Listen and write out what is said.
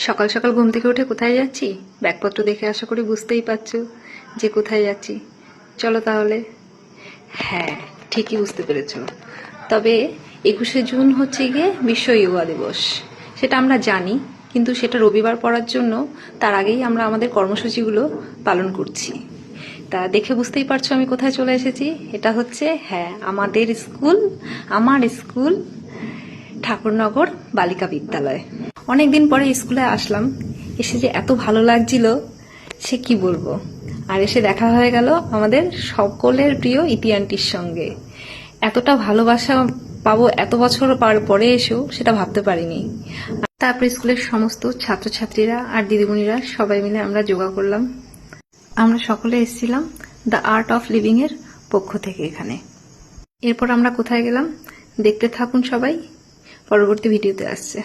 সকাল সকাল ঘুম থেকে উঠে কোথায় যাচ্ছি? ব্যাগপত্র দেখে আশা করি বুঝতেই পারছো যে কোথায় যাচ্ছি। চলো তাহলে। হ্যাঁ, ঠিকই বুঝতে পেরেছো। তবে 21শে জুন হচ্ছে গিয়ে বিশ্ব যোগা দিবস। সেটা আমরা জানি, কিন্তু সেটা রবিবার পড়ার জন্য তার আগেই আমরা আমাদের কর্মসূচিগুলো পালন করছি। তা দেখে বুঝতেই পারছো আমি কোথায় চলে এসেছি। এটা হচ্ছে আমাদের স্কুল, আমার স্কুল, ঠাকুরনগর বালিকা বিদ্যালয়। অনেকদিন পরে স্কুলে আসলাম, এসে যে এত ভালো লাগছিল সে কি বলবো। আর এসে দেখা হয়ে গেল আমাদের সকলের প্রিয় ইতি আন্টির সঙ্গে। এতটা ভালোবাসা পাবো এত বছর পরে এসেও সেটা ভাবতে পারিনি। তারপর স্কুলের সমস্ত ছাত্রছাত্রীরা আর দিদিমণিরা সবাই মিলে আমরা যোগা করলাম। আমরা সকলে এসেছিলাম দ্য আর্ট অফ লিভিং এর পক্ষ থেকে এখানে। এরপর আমরা কোথায় গেলাম দেখতে থাকুন সবাই, পরবর্তী ভিডিওতে আসছে।